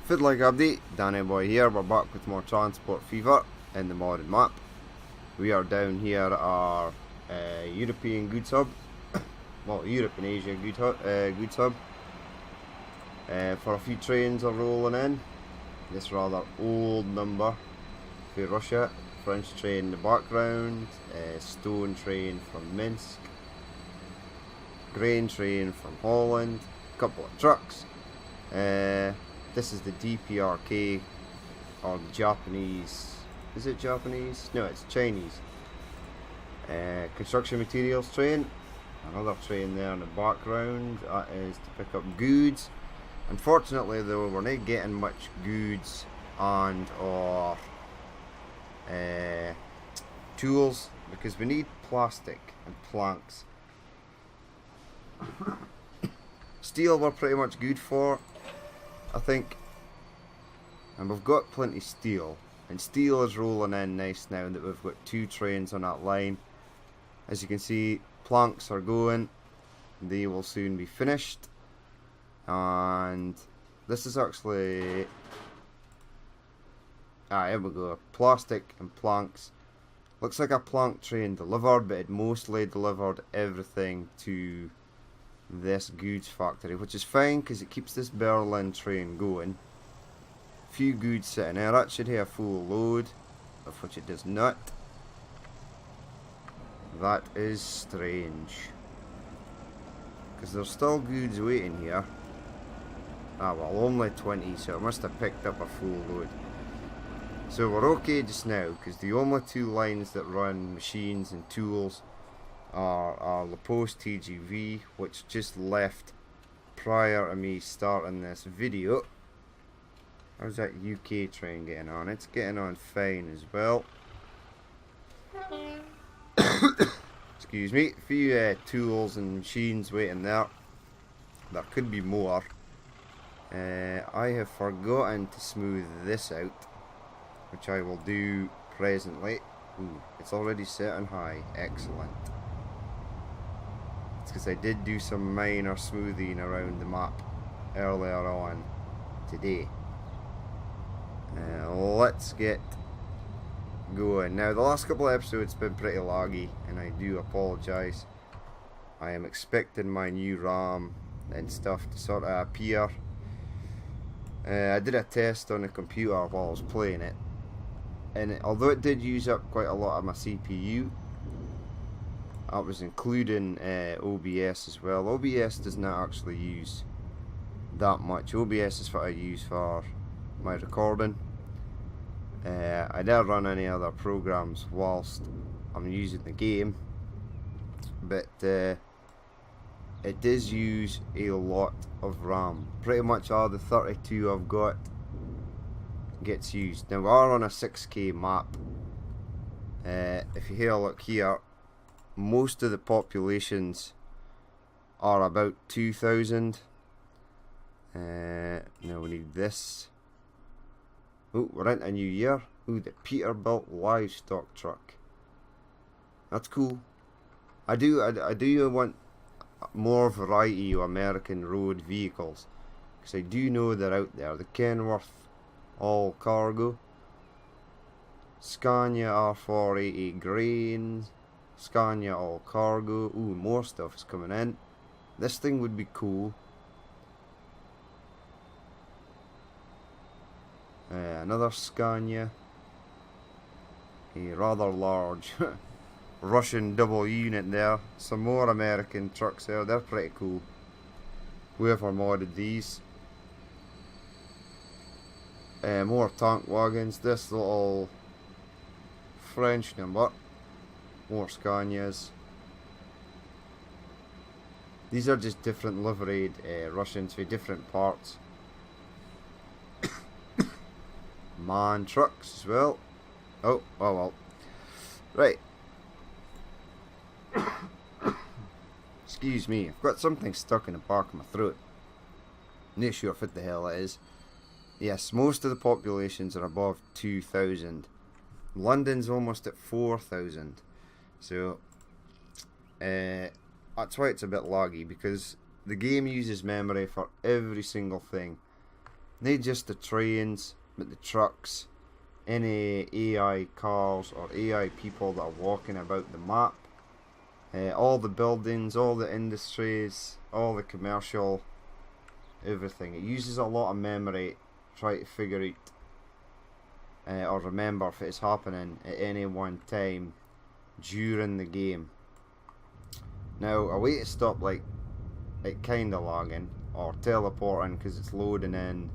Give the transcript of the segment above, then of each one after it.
Fiddler update, Danny Boy here. We're back with more Transport Fever in the modded map. We are down here at our European goods hub. Well, Europe and Asia goods hub. For a few trains are rolling in. This rather old number for Russia. French train in the background. Stone train from Minsk. Grain train from Holland. Couple of trucks. This is the DPRK, or the Japanese. Is it Japanese? No, it's Chinese. Construction materials train. Another train there in the background. That is to pick up goods. Unfortunately, though, we're not getting much goods and or tools because we need plastic and planks. Steel we're pretty much good for, I think, and we've got plenty of steel, and steel is rolling in nice now that we've got two trains on that line. As you can see, planks are going, they will soon be finished, and this is actually, here we go, plastic and planks. Looks like a plank train delivered, but it mostly delivered everything to this goods factory, which is fine because it keeps this Berlin train going. Few goods sitting there. That should have a full load, of which it does not. That is strange, because there's still goods waiting here. Well, only 20, so it must have picked up a full load. So we're okay just now, because the only two lines that run machines and tools are La Poste TGV, which just left prior to me starting this video. How's that UK train getting on? It's getting on fine as well. Excuse me. A few tools and machines waiting there. There could be more. I have forgotten to smooth this out, which I will do presently. Ooh, it's already set on high. Excellent. It's because I did do some minor smoothing around the map earlier on today. Let's get going. Now, the last couple of episodes have been pretty laggy, and I do apologise. I am expecting my new RAM and stuff to sort of appear. I did a test on the computer while I was playing it, and although it did use up quite a lot of my CPU, I was including OBS as well. OBS does not actually use that much. OBS is what I use for my recording. I don't run any other programs whilst I'm using the game, but it does use a lot of RAM. Pretty much all the 32 I've got gets used. Now we are on a 6K map. If you hear a look here, most of the populations are about 2,000. Now we need this. Oh, we're into a new year. Ooh, the Peterbilt livestock truck. That's cool. I do want more variety of American road vehicles, because I do know they're out there. The Kenworth all cargo, Scania R488 grain, Scania all cargo. Ooh, more stuff is coming in. This thing would be cool. Another Scania, a rather large Russian double unit there. Some more American trucks there. They're pretty cool. Whoever modded these. More tank wagons. This little French number. More Scanias. These are just different liveried Russians with different parts. Man trucks as well. Oh well. Right. Excuse me, I've got something stuck in the back of my throat. Not sure what the hell it is. Yes, most of the populations are above 2,000. London's almost at 4,000. So, that's why it's a bit laggy, because the game uses memory for every single thing. not just the trains, but the trucks, any AI cars or AI people that are walking about the map, all the buildings, all the industries, all the commercial, everything. It uses a lot of memory to try to figure out or remember if it's happening at any one time during the game. Now, a way to stop like it kinda lagging or teleporting because it's loading in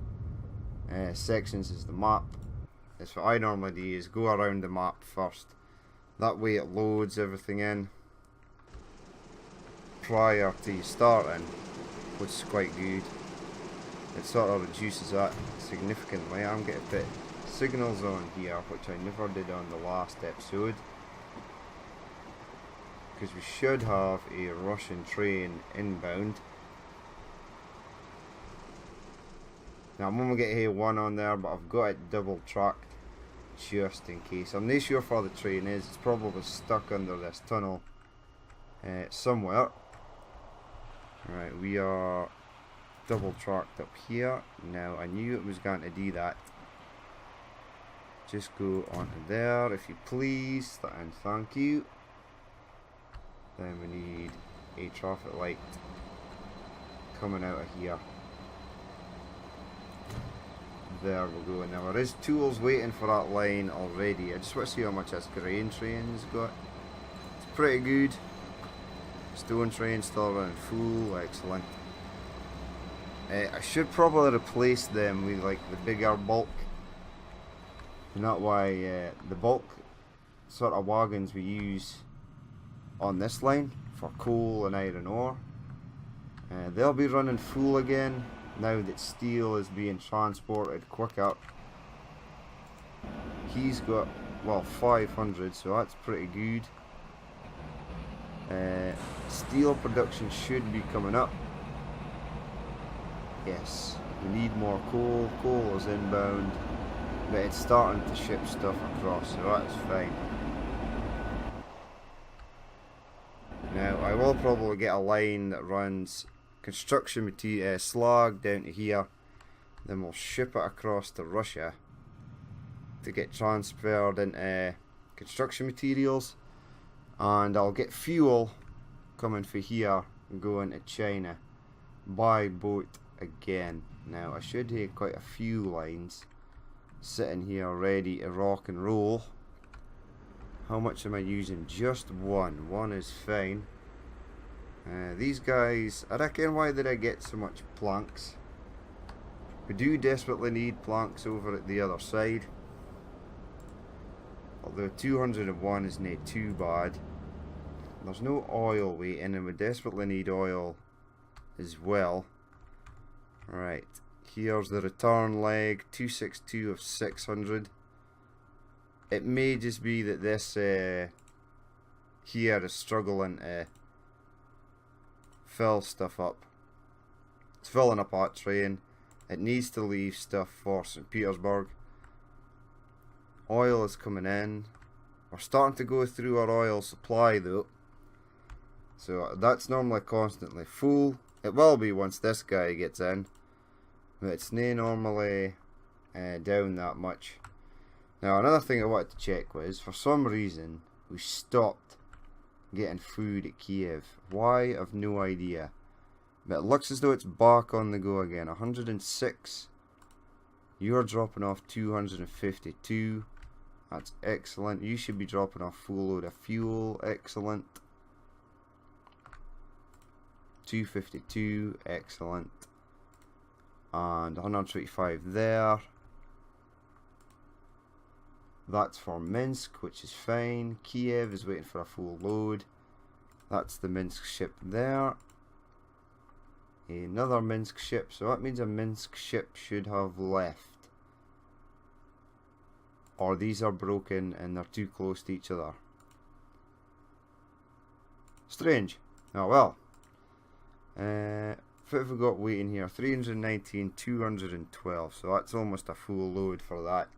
sections as the map is what I normally do is go around the map first. That way it loads everything in prior to you starting, which is quite good. It sort of reduces that significantly. I'm getting a bit signals on here, which I never did on the last episode, because we should have a Russian train inbound. Now I'm only getting one on there, but I've got it double tracked just in case. I'm not sure where the train is. It's probably stuck under this tunnel somewhere. Right, we are double tracked up here. Now I knew it was going to do that. Just go onto there if you please, and thank you. Then we need a traffic light coming out of here. There we go. Now there is tools waiting for that line already. I just want to see how much this grain train's got. It's pretty good. Stone train still running full, excellent. I should probably replace them with like the bigger bulk. And that why the bulk sort of wagons we use on this line for coal and iron ore, they'll be running full again now that steel is being transported quicker. He's got, well, 500, so that's pretty good. Steel production should be coming up. Yes, we need more coal. Coal is inbound, but it's starting to ship stuff across, so that's fine. Now I will probably get a line that runs construction material slag down to here, then we'll ship it across to Russia to get transferred into construction materials, and I'll get fuel coming for here and going to China by boat again. Now I should have quite a few lines sitting here ready to rock and roll. How much am I using? Just one. One is fine. These guys, I reckon, why did I get so much planks? We do desperately need planks over at the other side. Although 201 is not too bad. There's no oil waiting, and we desperately need oil as well. Right, here's the return leg, 262 of 600. It may just be that this here is struggling to fill stuff up. It's filling up that train. It needs to leave stuff for St. Petersburg. Oil is coming in. We're starting to go through our oil supply though, so that's normally constantly full. It will be once this guy gets in, but it's not normally down that much. Now another thing I wanted to check was, for some reason we stopped getting food at Kiev. Why? I've no idea. But it looks as though it's back on the go again. 106. You're dropping off 252. That's excellent. You should be dropping off full load of fuel. Excellent. 252. Excellent. And 125 there. That's for Minsk, which is fine. Kiev is waiting for a full load. That's the Minsk ship there. Another Minsk ship, so that means a Minsk ship should have left. Or these are broken and they're too close to each other. Strange. Oh well. What have we got waiting here? 319, 212. So that's almost a full load for that.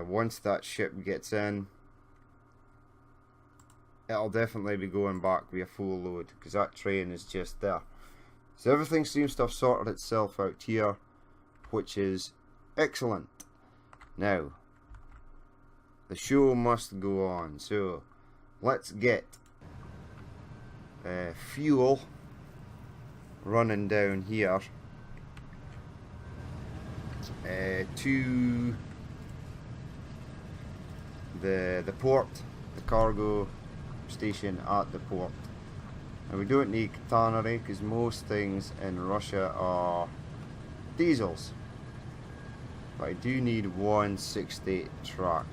Once that ship gets in, it'll definitely be going back with a full load, because that train is just there. So everything seems to have sorted itself out here. which is excellent. Now, the show must go on, so let's get fuel running down here to the port, the cargo station at the port. And we don't need catenary because most things in Russia are diesels, but I do need 160 truck.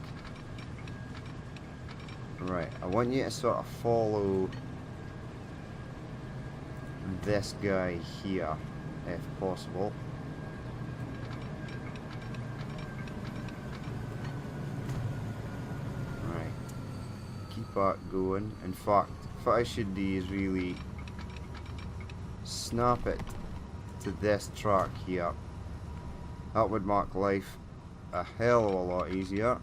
Right, I want you to sort of follow this guy here if possible. Right, keep that going. In fact, what I should do is really snap it to this track here. That would make life a hell of a lot easier.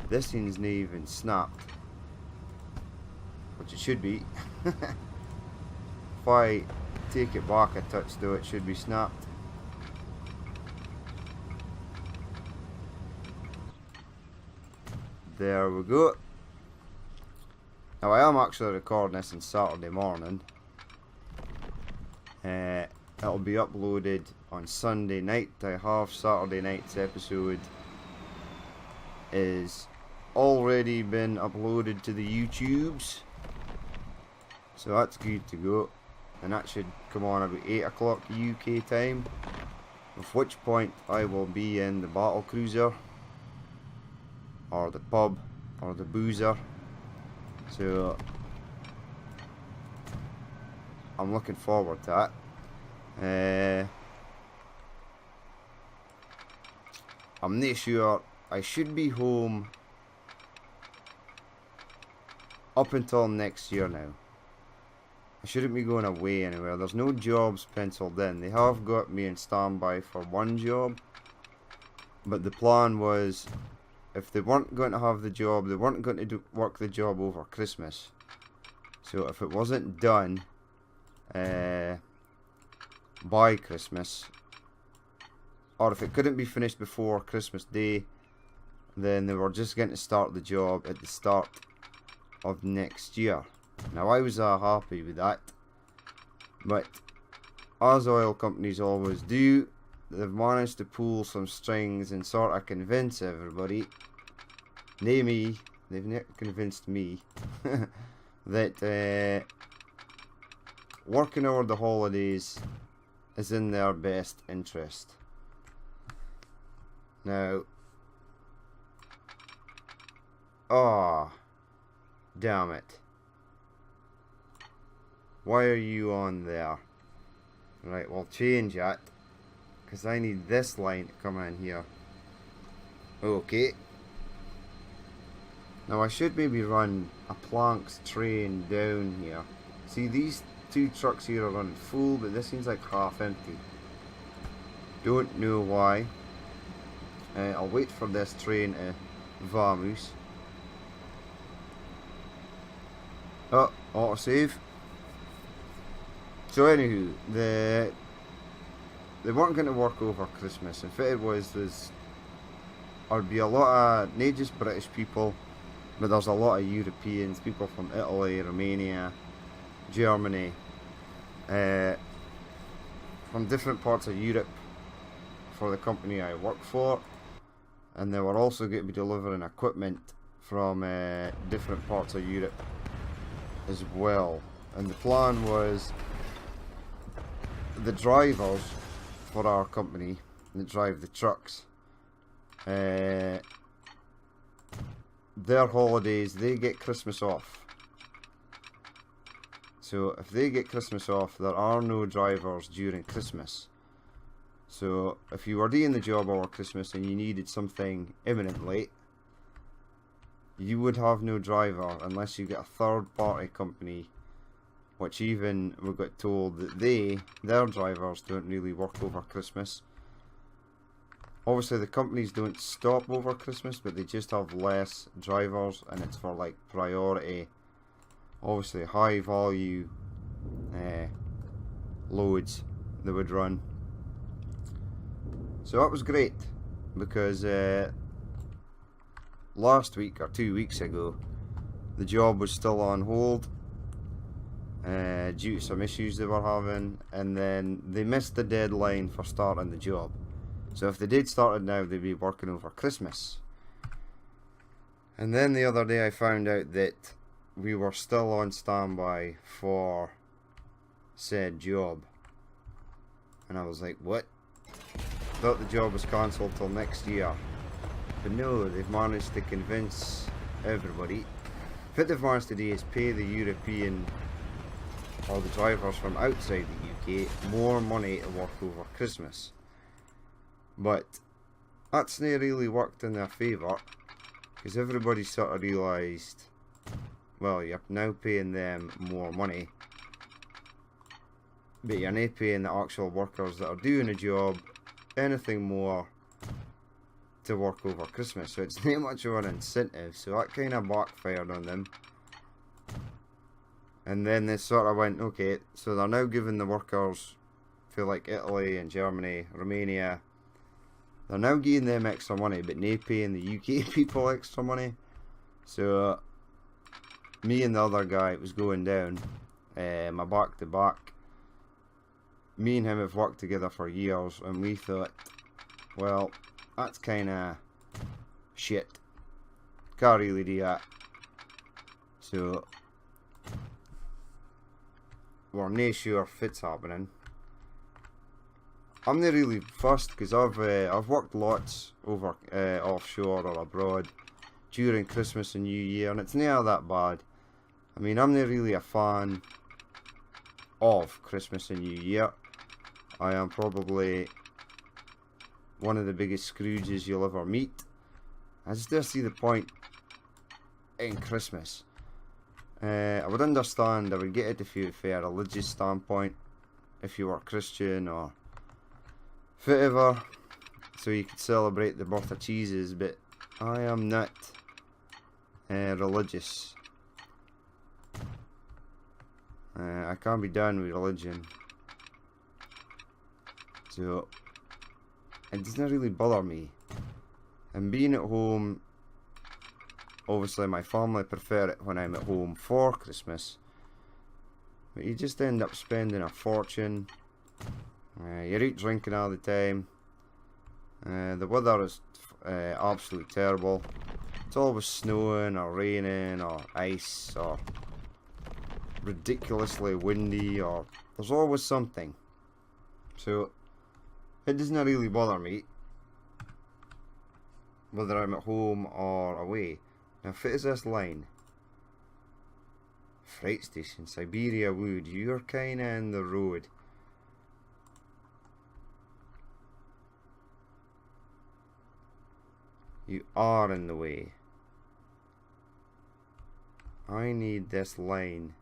This thing's not even snapped, which it should be. If I take it back a touch though, it should be snapped. There we go. Now I am actually recording this on Saturday morning. It'll be uploaded on Sunday night. I have Saturday night's episode is already been uploaded to the YouTubes, so that's good to go, and that should come on about 8 o'clock UK time, at which point I will be in the battle cruiser or the pub or the boozer. So I'm looking forward to that. I'm not sure. I should be home up until next year now. I shouldn't be going away anywhere. There's no jobs penciled in. They have got me in standby for one job, but the plan was if they weren't going to have the job, they weren't going to work the job over Christmas. So if it wasn't done by Christmas, or if it couldn't be finished before Christmas Day, then they were just going to start the job at the start of next year. Now I was happy with that, but as oil companies always do, they've managed to pull some strings and sort of convince everybody, they've not convinced me, that working over the holidays is in their best interest. Now, damn it. Why are you on there? Right, we'll change that, because I need this line to come in here. Okay. Now I should maybe run a planks train down here. See, these two trucks here are running full, but this seems like half empty. Don't know why. I'll wait for this train to vamoose. Oh, autosave. So anywho, they weren't going to work over Christmas. If it was, there'd be a lot of, not just British people, but there's a lot of Europeans, people from Italy, Romania, Germany, from different parts of Europe for the company I work for. And they were also going to be delivering equipment from different parts of Europe as well. And the plan was the drivers for our company that drive the trucks, their holidays, they get Christmas off. So if they get Christmas off, there are no drivers during Christmas. So if you were doing the job over Christmas and you needed something imminently, you would have no driver unless you get a third party company, which even we got told that their drivers don't really work over Christmas. Obviously the companies don't stop over Christmas, but they just have less drivers, and it's for like priority obviously high value loads they would run. So that was great, because last week or 2 weeks ago the job was still on hold due to some issues they were having, and then they missed the deadline for starting the job. So if they did start it now, they'd be working over Christmas. And then the other day I found out that we were still on standby for said job, and I was like, what? Thought the job was cancelled till next year. But no, they've managed to convince everybody. What they've managed to do is pay the European, or the drivers from outside the UK, more money to work over Christmas. But that's not really worked in their favour, because everybody sort of realised, well, you're now paying them more money, but you're not paying the actual workers that are doing the job anything more to work over Christmas. So it's not much of an incentive, so that kind of backfired on them. And then they sort of went, okay, so they're now giving the workers for like Italy and Germany, Romania, they're now giving them extra money, but not paying the UK people extra money. So me and the other guy, it was going down, my back to back. Me and him have worked together for years, and we thought, well, that's kind of shit. Can't really do that. So we're not sure if it's happening. I'm not really fussed, because I've worked lots over offshore or abroad during Christmas and New Year, and it's not that bad. I mean, I'm not really a fan of Christmas and New Year. I am probably one of the biggest Scrooges you'll ever meet. I just don't see the point in Christmas. I would understand, I would get it if you from a religious standpoint, if you were Christian or whatever, so you could celebrate the birth of Jesus, but I am not religious. I can't be done with religion, so it doesn't really bother me. And being at home, obviously my family prefer it when I'm at home for Christmas, but you just end up spending a fortune. You're out drinking all the time. The weather is absolutely terrible. It's always snowing or raining or ice or ridiculously windy, or there's always something. So it doesn't really bother me whether I'm at home or away. Now, what is this line? Freight station, Siberia Wood. You're kinda in the road. You are in the way. I need this line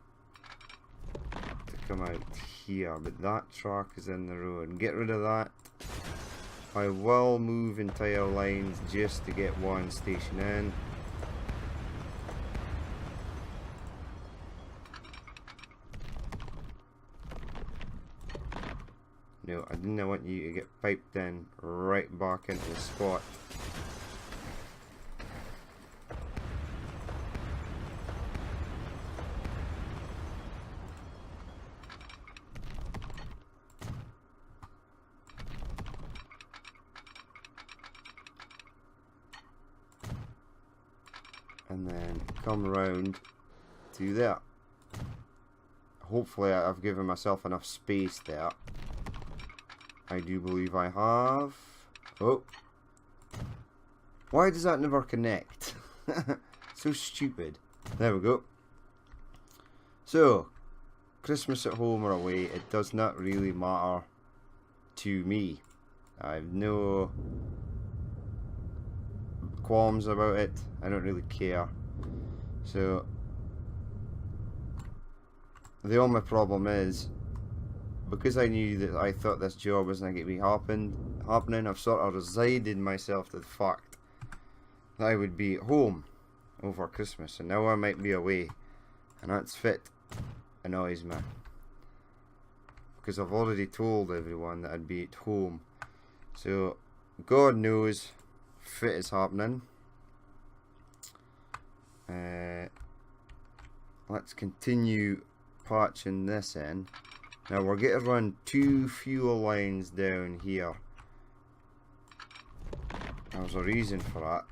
to come out here, but that track is in the road. Get rid of that. I will move entire lines just to get one station in. No, I didn't want you to get piped in right back into the spot. And then come around to there. Hopefully I've given myself enough space there. I do believe I have. Oh. Why does that never connect? So stupid. There we go. So, Christmas at home or away, it does not really matter to me. I've no qualms about it. I don't really care. So the only problem is, because I knew that I thought this job wasn't going to be happening, I've sort of resigned myself to the fact that I would be at home over Christmas, and now I might be away. And that's fit annoys me. Because I've already told everyone that I'd be at home. So, God knows, fit is happening. Let's continue patching this in. Now we're going to run 2 fuel lines down here. There's a reason for that.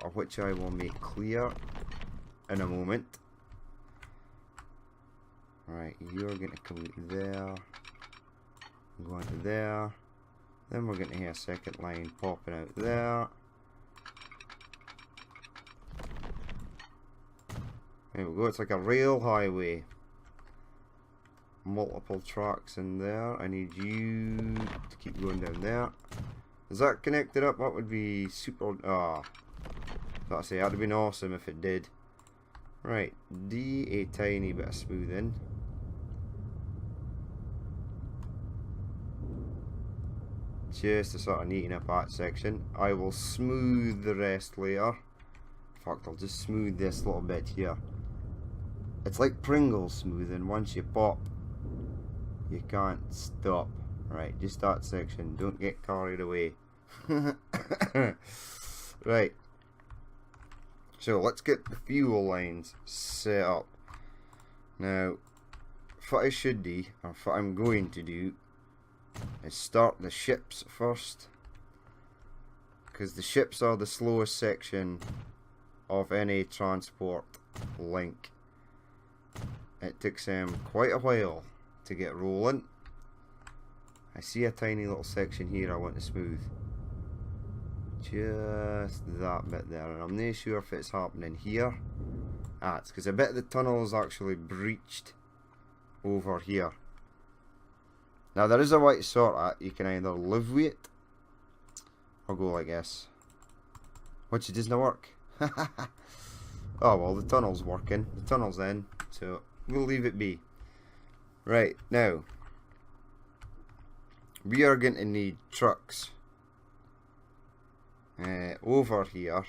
Of which I will make clear in a moment. Right, you're going to come there. Go into there. Then we're going to hear a second line popping out there. There we go, it's like a rail highway. Multiple tracks in there. I need you to keep going down there. Is that connected up? That would be super. That'd say, that'd have been awesome if it did. Right, a tiny bit of smoothing. Just to sort of neaten up that section. I will smooth the rest later. In fact, I'll just smooth this little bit here. It's like Pringles smoothing. Once you pop, you can't stop. Right, just that section. Don't get carried away. Right. So let's get the fuel lines set up. Now, what I should do, or what I'm going to do, is start the ships first. Because the ships are the slowest section of any transport link. It takes them quite a while to get rolling. I see a tiny little section here I want to smooth. Just that bit there, and I'm not sure if it's happening here. It's because a bit of the tunnel is actually breached over here. Now there is a way to sort that. You can either live with it or go like this, which it doesn't work. Oh well, the tunnel's working. The tunnel's in, so we'll leave it be. Right, now we are going to need trucks over here.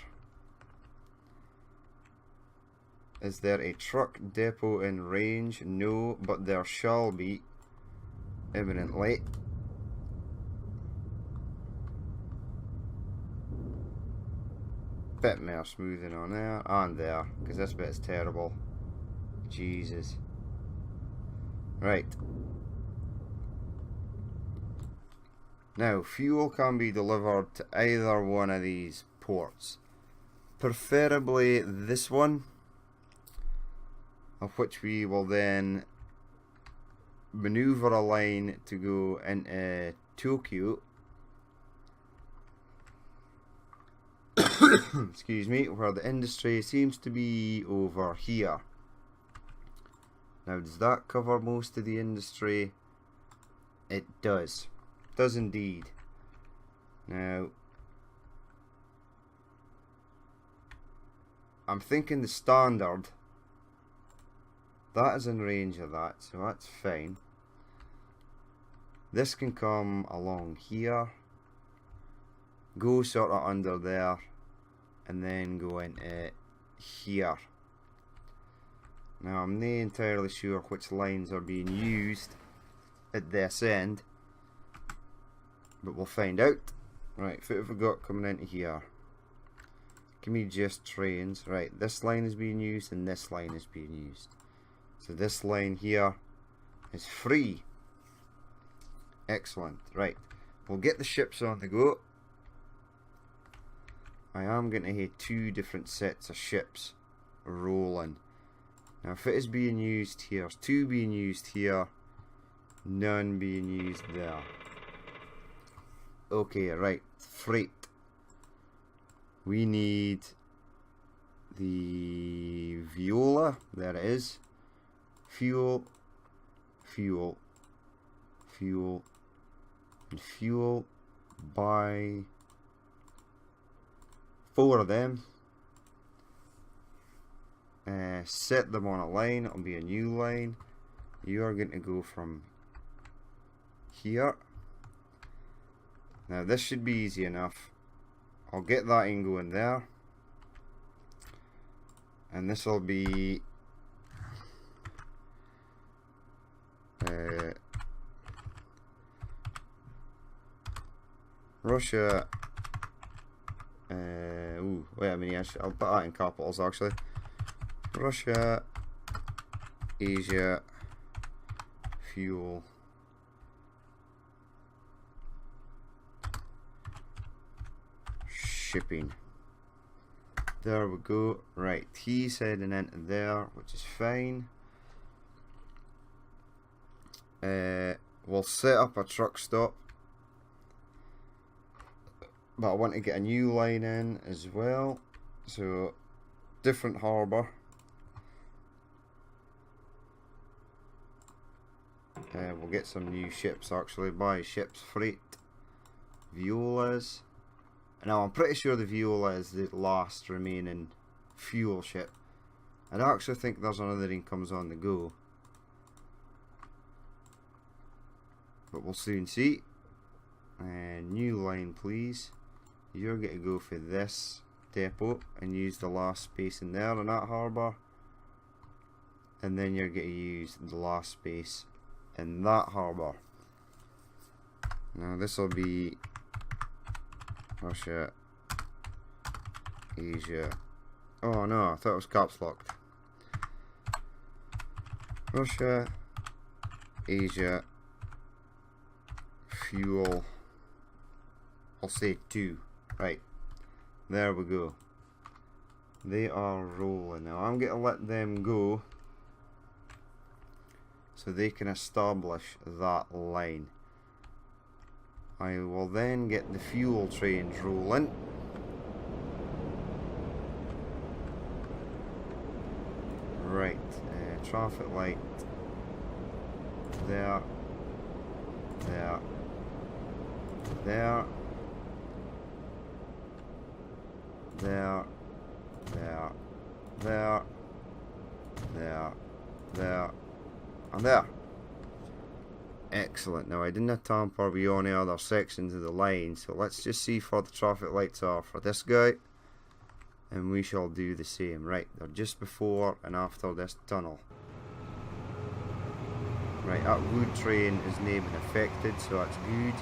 Is there a truck depot in range? No, but there shall be imminently. Bit more smoothing on there and there, because this bit is terrible. Jesus. Right. Now, fuel can be delivered to either one of these ports. Preferably this one, of which we will then maneuver a line to go into Tokyo. Excuse me, where the industry seems to be over here. Now, does that cover most of the industry? It does. Does indeed. Now, I'm thinking the standard, that is in range of that, so that's fine. This can come along here, go sort of under there, and then go into here. Now, I'm not entirely sure which lines are being used at this end, but we'll find out. Right, what have we got coming into here? Give me just trains. Right, this line is being used and this line is being used. So this line here is free. Excellent. Right, we'll get the ships on the go. I am going to have 2 different sets of ships rolling. Now, if it is being used here, there's 2 being used here, none being used there. Okay, right, freight. We need the Viola, there it is. Fuel, fuel, fuel, and fuel. Buy 4 of them. Set them on a line, it'll be a new line. You are going to go from here. Now this should be easy enough. I'll get that in going there. And this will be Russia. Ooh, wait a minute. I'll put that in capitals actually. Russia, Asia, fuel. Shipping. There we go. Right, he's heading into there, which is fine. We'll set up a truck stop, but I want to get a new line in as well. So, different harbour. We'll get some new ships actually. Buy ships freight. Violas. Now I'm pretty sure the Viola is the last remaining fuel ship. I don't actually think there's another one comes on the go, but we'll soon see. And new line please. You're going to go for this depot and use the last space in there in that harbour, and then you're going to use the last space in that harbour. Now this will be Russia, Asia. Oh no, I thought it was caps locked. Russia, Asia, fuel. I'll say 2. Right, there we go. They are rolling now. I'm going to let them go so they can establish that line. I will then get the fuel trains rolling. Right, traffic light there, there, there, there, there, there, there, there, and there. Excellent. Now I didn't tamper with any other sections of the line, so let's just see what the traffic lights are for this guy, and we shall do the same. Right, they're just before and after this tunnel. Right, that wood train is named and affected, so that's good.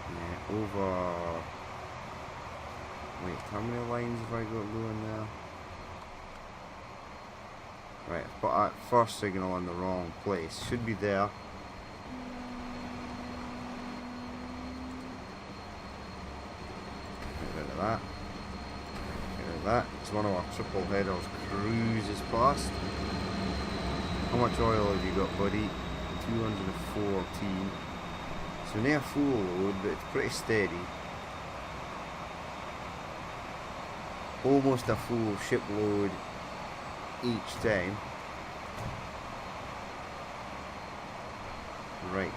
Yeah, over. Wait, how many lines have I got going there? Right, I've put that first signal in the wrong place. Should be there. Get rid of that. Get rid of that. It's one of our triple headers cruises past. How much oil have you got, buddy? 214. So near full load, but it's pretty steady. Almost a full ship load each time. Right,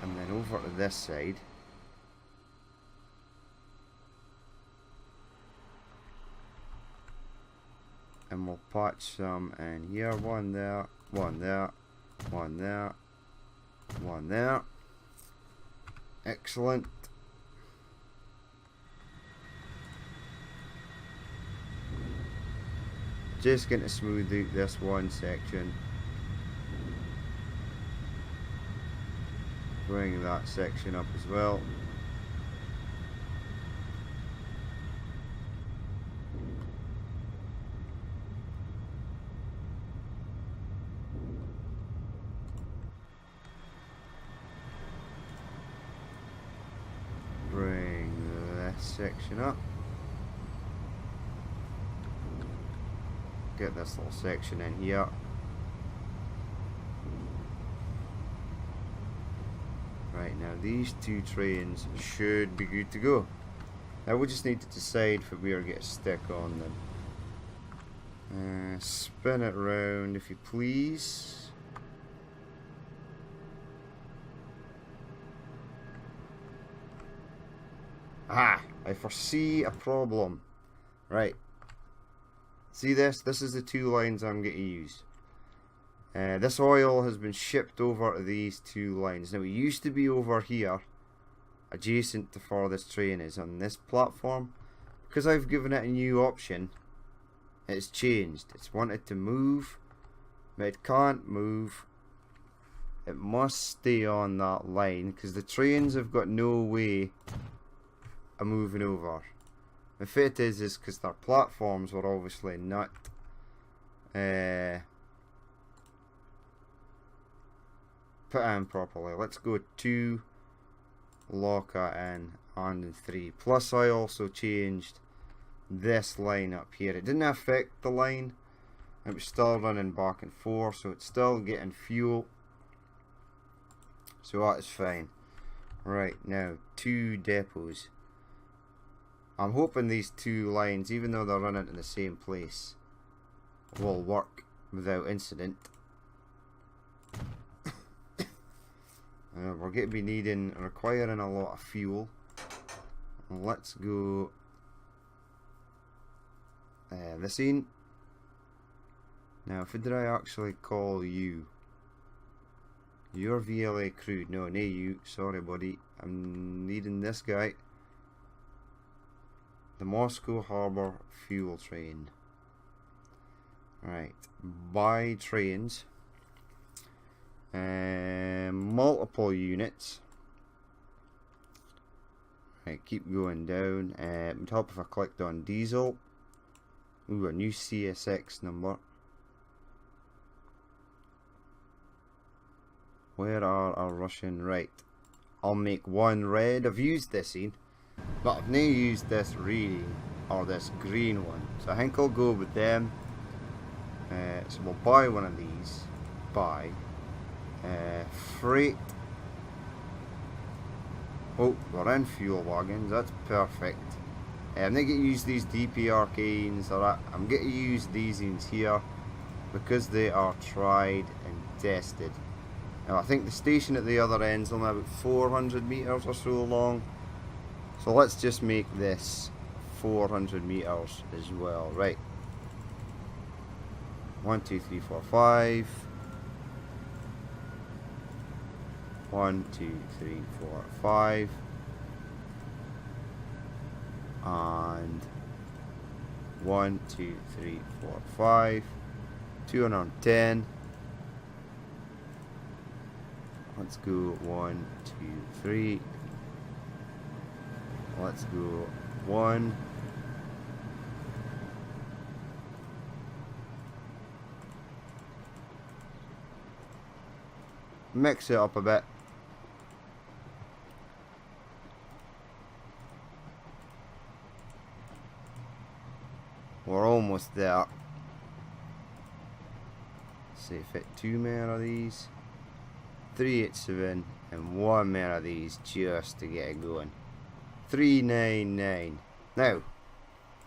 and then over to this side. And we'll patch some in here. One there, one there, one there, one there. Excellent. Just going to smooth out this one section. Bring that section up as well. Bring this section up. Get this little section in here. Right, now these two trains should be good to go. Now we just need to decide if we are going to stick on them. Spin it round if you please. Ah, I foresee a problem. Right. See this? This is the two lines I'm going to use. This oil has been shipped over to these two lines. Now it used to be over here, adjacent to furthest train is on this platform. Because I've given it a new option, it's changed. It's wanted to move, but it can't move. It must stay on that line because the trains have got no way of moving over. If it is because their platforms were obviously not put in properly. Let's go 2, lock it in, and 3. Plus I also changed this line up here. It didn't affect the line. It was still running back and forth, so it's still getting fuel. So that is fine. Right, now 2 depots. I'm hoping these 2 lines, even though they're running in the same place, will work without incident. We're going to be requiring a lot of fuel. Let's go this in. Now, if did I actually call you? Your VLA crew. No, you. Sorry, buddy. I'm needing this guy. The Moscow Harbour fuel train. Right. Buy trains. Multiple units. Right, keep going down. It would help if I clicked on diesel. Ooh, a new CSX number. Where are our Russian? Right. I'll make 1 red. I've used this in, but I've now used this really, or this green one. So I think I'll go with them. So we'll buy one of these. Buy. Freight. Oh, we're in fuel wagons. That's perfect. I'm going to use these DP Arcanes. I'm going to use these in here because they are tried and tested. Now I think the station at the other end is only about 400 meters or so long. So let's just make this 400 meters as well. Right. 1, 2, 3, 4, 5. 1, 2, 3, 4, 5. And 1, 2, 3, 4, 5. 210. Let's go 1, 2, 3. Let's go 1. Mix it up a bit. We're almost there. Let's see, fit 2 more of these. 387 and 1 more of these just to get it going. 399. Now,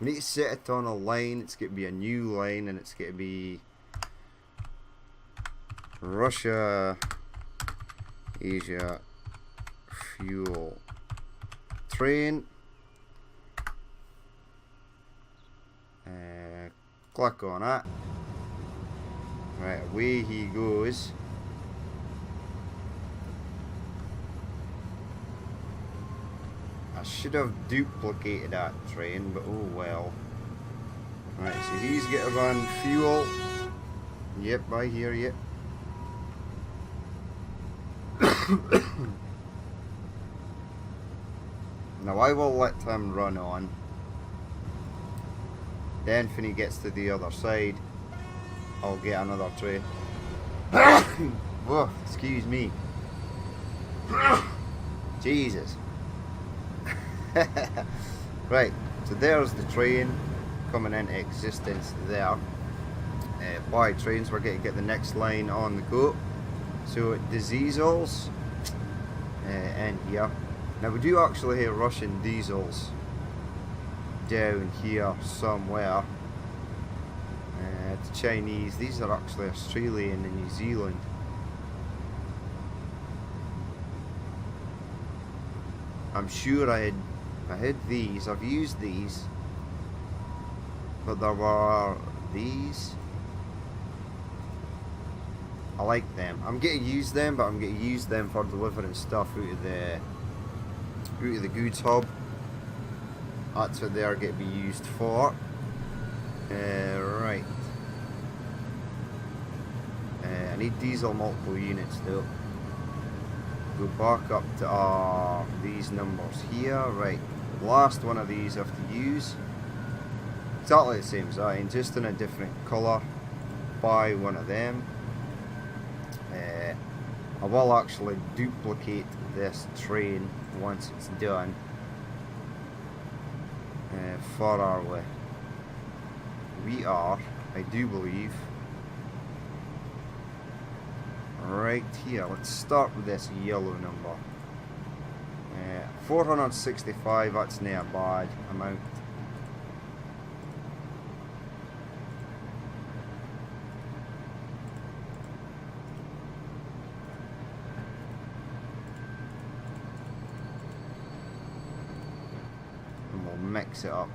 we need to set it on a line. It's going to be a new line, and it's going to be Russia, Asia, fuel train. Click on it. Right, away he goes. I should have duplicated that train, but oh well. Right, so he's got to run fuel. Yep, I hear you. Now I will let him run on. Then when he gets to the other side, I'll get another train. Whoa, excuse me. Jesus. Right, so there's the train coming into existence there. By trains, we're going to get the next line on the go. So the diesels in here. Now we do actually have Russian diesels down here somewhere. The Chinese, these are actually Australian and New Zealand. I'm sure I had these, I've used these, but there were these. I like them. I'm going to use them, but I'm going to use them for delivering stuff out of go to the goods hub. That's what they are going to be used for. Right. I need diesel multiple units though. Go back up to these numbers here. Right. Last one of these I have to use. Exactly the same design, just in a different colour. Buy one of them. I will actually duplicate this train once it's done. Far are we? We are, I do believe, right here. Let's start with this yellow number. 465, that's not a bad amount. And we'll mix it up.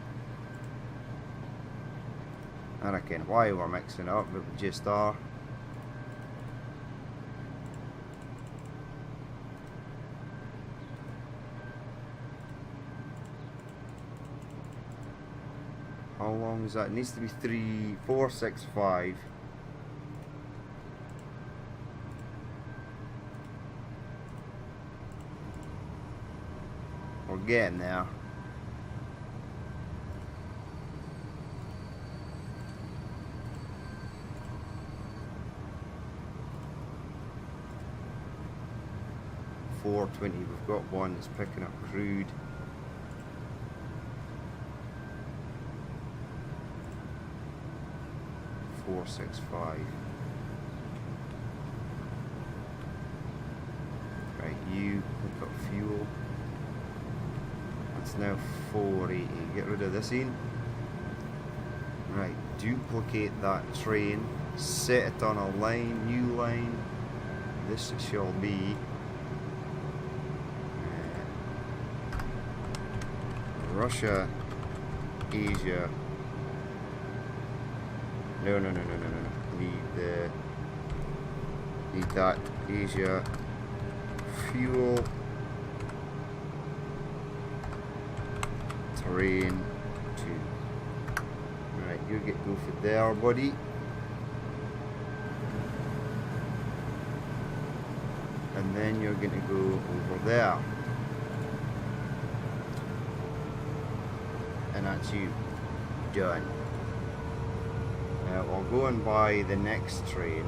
I reckon why we're mixing it up, but we just are. How long is that? It needs to be 465. We're getting there. .420. We've got one that's picking up crude. .465. Right, you pick up fuel. That's now 480. Get rid of this in. Right, duplicate that train. Set it on a line, new line. This shall be Russia, Asia. No. Need that Asia fuel terrain 2. Right, you go for there, buddy. And then you're gonna go over there. And that's you done. Now I'll go and buy the next train.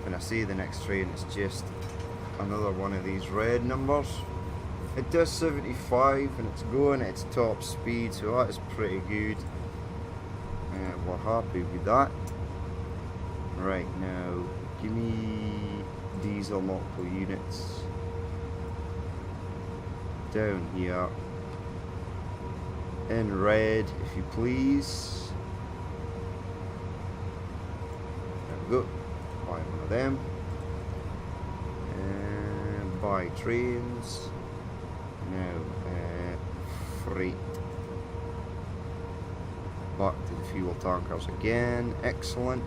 When I say the next train, it's just another one of these red numbers. It does 75 and it's going at its top speed, so that is pretty good. We're happy with that. Right, now give me diesel multiple units. Down here in red, if you please. There we go. Buy one of them. And buy trains. Now, freight. Back to the fuel tankers again. Excellent.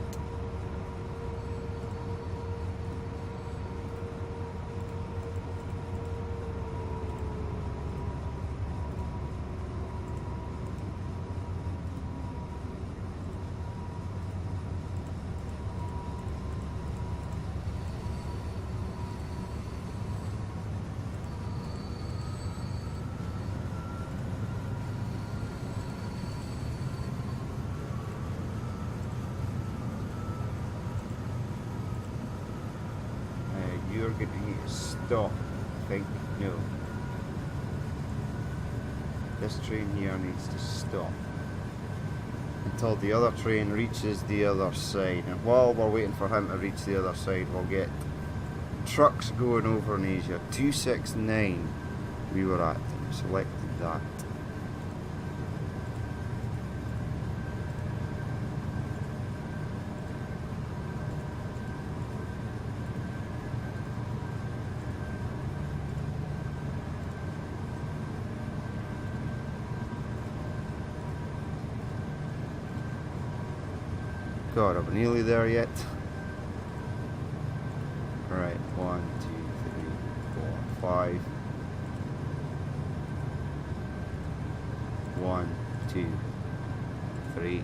You're going to need to stop, I think. No. This train here needs to stop until the other train reaches the other side. And while we're waiting for him to reach the other side, we'll get trucks going over in Asia. 269 we were at. Selected that. God, are we nearly there yet? Alright, 1, 2, 3. 5. 1, 2, 3.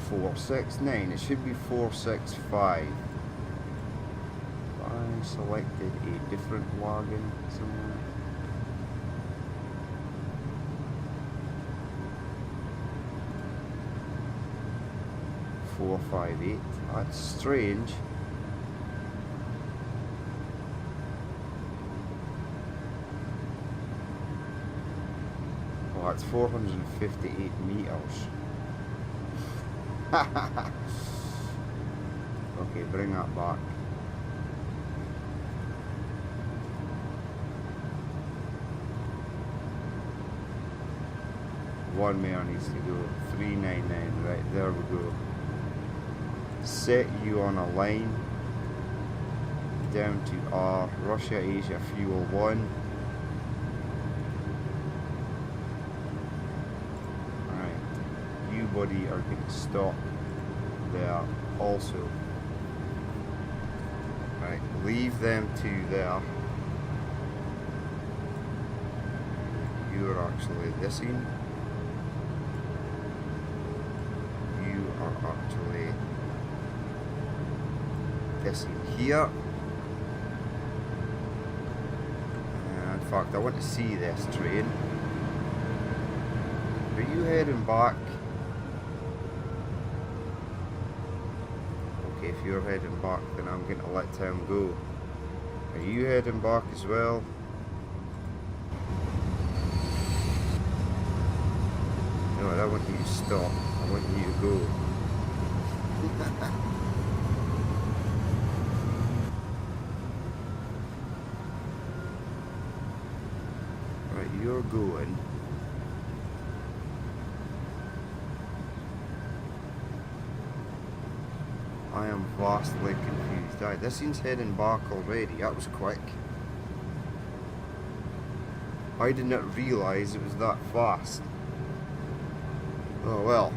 4, 6, 9. It should be 4, 6, 5. I selected a different wagon somewhere. Four, 5, 8. That's strange. Well, that's 458 meters. Okay, bring that back. One more needs to go. 399. Right, there we go. Set you on a line down to R, Russia, Asia, fuel 1. Alright, you buddy are going to stop there also. Right, leave them two there. You're actually this in. You are actually this in here. In fact, I want to see this train. Are you heading back? Okay, if you're heading back, then I'm going to let him go. Are you heading back as well? No, I don't want you to stop. I want you to go. Right, you're going. I am vastly confused. Right, this thing's heading back already. That was quick. I did not realise it was that fast. Oh well.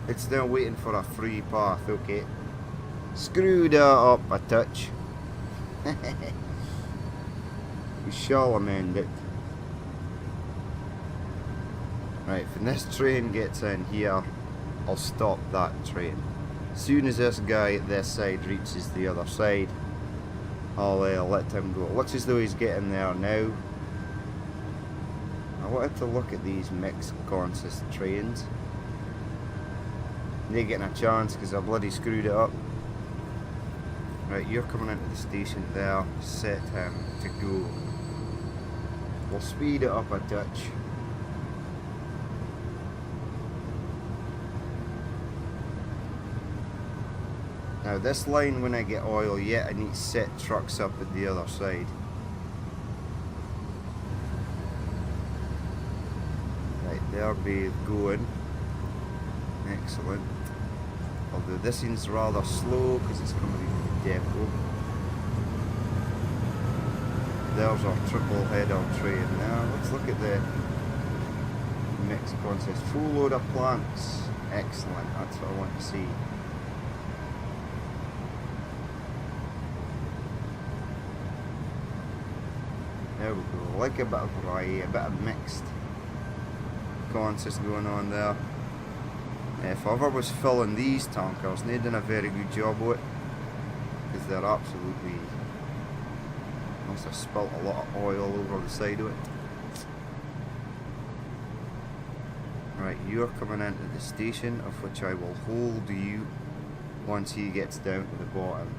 It's now waiting for a free path, okay. Screw that up a touch. We shall amend it. Right, when this train gets in here, I'll stop that train. As soon as this guy at this side reaches the other side, I'll let him go. It looks as though he's getting there now. I wanted to look at these mixed consist trains. They getting a chance because I bloody screwed it up. Right, you're coming into the station there. Set him to go. We'll speed it up a touch. Now this line, when I get oil, I need to set trucks up at the other side. Right, there be going. Excellent. Although this seems rather slow because it's coming from the depot. There's our triple header train now. Let's look at the mixed consist. Full load of plants. Excellent, that's what I want to see. There we go. Like a bit of variety, a bit of mixed consist going on there. If I ever was filling these tankers, they've done a very good job with it, because they're absolutely, must have spilt a lot of oil over the side of it. Right, you're coming into the station, of which I will hold you once he gets down to the bottom.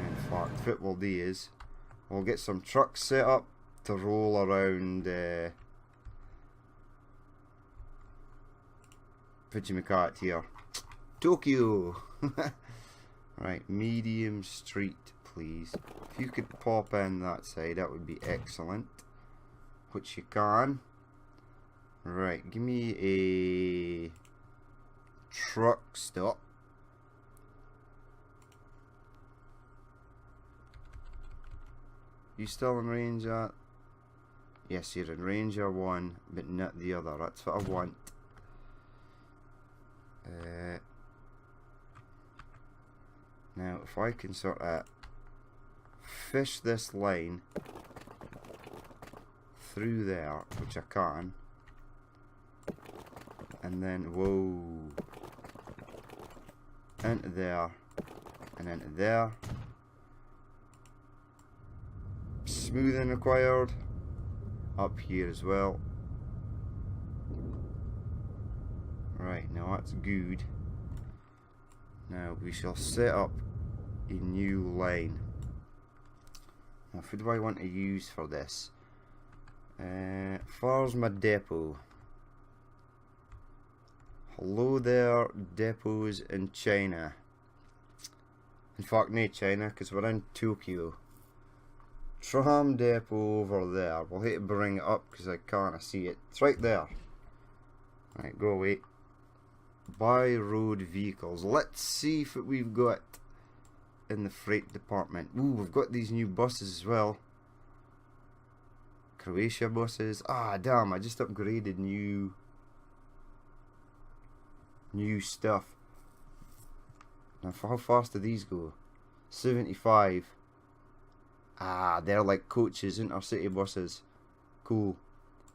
In fact, what we'll do is, we'll get some trucks set up to roll around Fujimikata here. Tokyo! Right, medium street, please. If you could pop in that side, that would be excellent. Which you can. Right, give me a truck stop. You still in Ranger? Yes, you're in Ranger 1, but not the other. That's what I want. Now, if I can sort of fish this line through there, which I can, and then, whoa, into there, and into there. Smoothing required. Up here as well. Right, now that's good. Now we shall set up a new line. Now, who do I want to use for this? Far's my depot. Hello there, depots in China. In fact, not China, because we're in Tokyo. Tram depot over there. We'll have to bring it up because I can't see it. It's right there. Right, go away. Buy road vehicles. Let's see if we've got in the freight department. Ooh, we've got these new buses as well. Croatia buses. Ah, damn, I just upgraded new stuff. Now, for how fast do these go? 75. Ah, they're like coaches, intercity buses. Cool.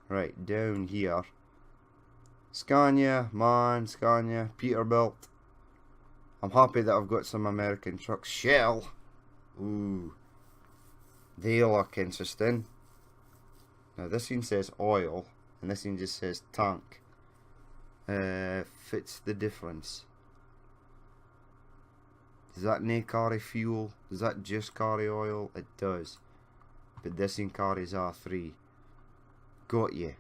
Right, down here. Scania, MAN, Scania, Peterbilt. I'm happy that I've got some American trucks. Shell. Ooh. They look interesting. Now this one says oil, and this one just says tank. Fits the difference. Does that not carry fuel? Does that just carry oil? It does. But this one carries R3. Got you.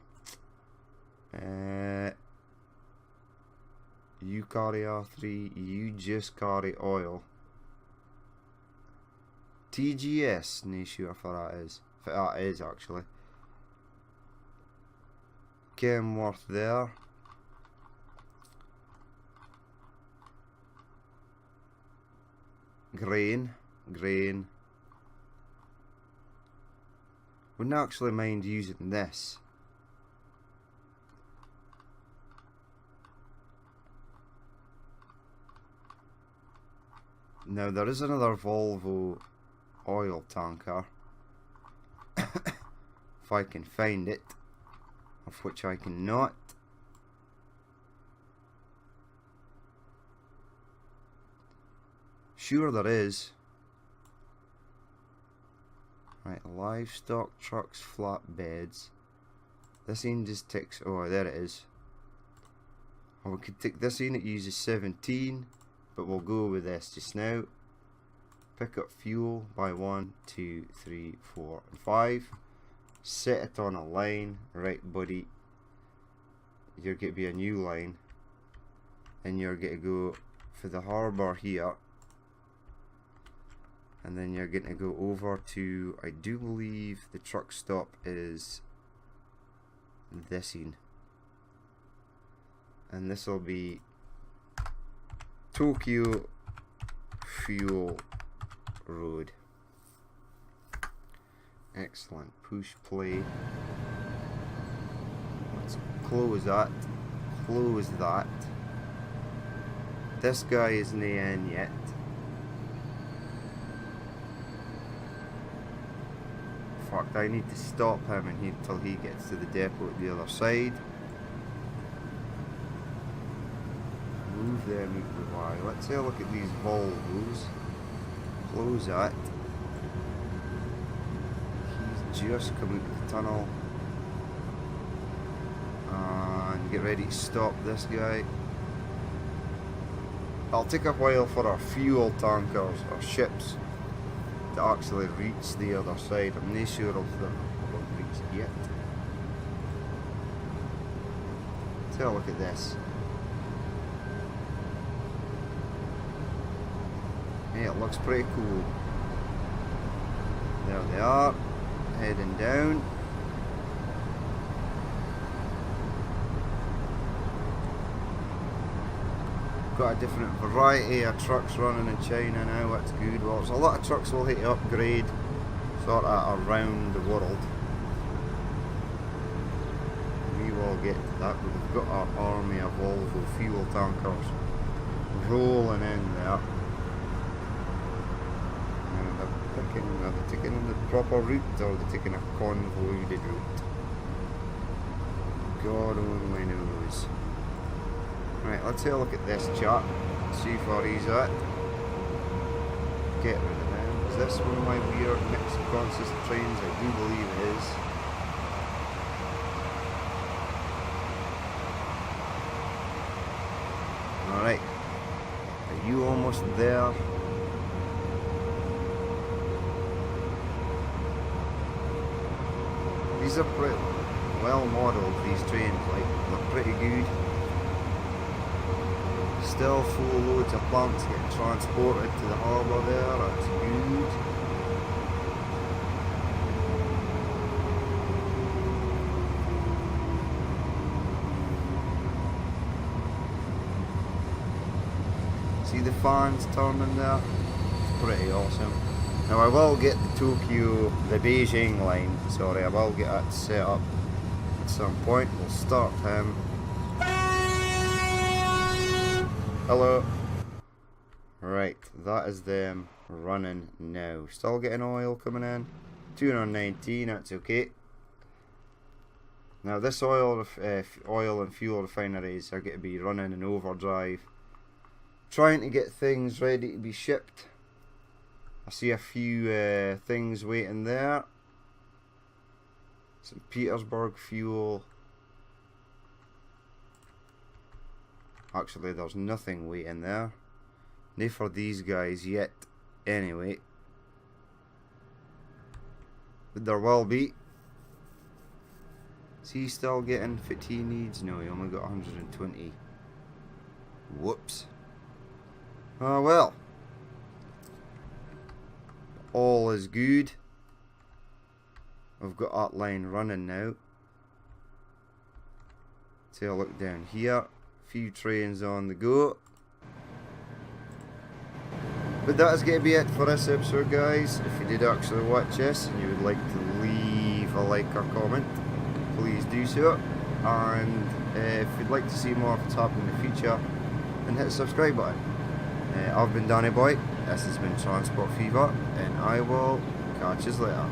You carry R3. You just carry oil. TGS. Not sure if that is. If that is actually. Kenworth there. Grain. Wouldn't actually mind using this. Now there is another Volvo oil tanker. If I can find it. Of which I cannot. Sure there is. Right, livestock trucks, flatbeds. This one just ticks. Oh, there it is. Or we could take this in. It uses 17, but we'll go with this just now. Pick up fuel by 1, 2, 3, 4, and 5. Set it on a line. Right, buddy. You're going to be a new line, and you're going to go for the harbour here. And then you're going to go over to, I do believe the truck stop is this one. And this will be Tokyo Fuel Road. Excellent. Push play. Let's close that. Close that. This guy isn't in yet. In fact, I need to stop him until he gets to the depot at the other side. Move them out the way. Let's have a look at these Volvos. Close that. He's just come out of the tunnel. And get ready to stop this guy. It'll take a while for our fuel tankers or ships to actually reach the other side. I'm not sure if they're reached yet. Let's have a look at this. Yeah, it looks pretty cool. There they are, heading down. Got a different variety of trucks running in China now. That's good. Well, there's a lot of trucks we'll hit to upgrade sort of around the world. We will get to that, but we've got our army of Volvo fuel tankers rolling in there. And are they taking on the proper route, or are they taking a convoluted route? God only knows. Right, let's have a look at this chart. See how far he's at. Get rid of them. Is this one of my weird mixed consist trains? I do believe it is. Alright. Are you almost there? These are pretty well modelled, these trains, like, they're pretty good. Still full loads of plants getting transported to the harbour there, that's good. See the fans turning there? It's pretty awesome. Now I will get the Beijing line, sorry, I will get that set up at some point. We'll start him. Hello. Right, that is them running now. Still getting oil coming in. 219, that's okay. Now this oil and fuel refineries are going to be running in overdrive. Trying to get things ready to be shipped. I see a few things waiting there. St. Petersburg fuel. Actually, there's nothing waiting there. Not for these guys yet, anyway. But there will be. Is he still getting 15 needs? No, he only got 120. Whoops. Oh well. All is good. I've got that line running now. Let's have a look down here. Few trains on the go. But that is going to be it for this episode, guys. If you did actually watch this and you would like to leave a like or comment, please do so. And if you'd like to see more of what's happening in the future, then hit the subscribe button. I've been Danny Boy, this has been Transport Fever, and I will catch you later.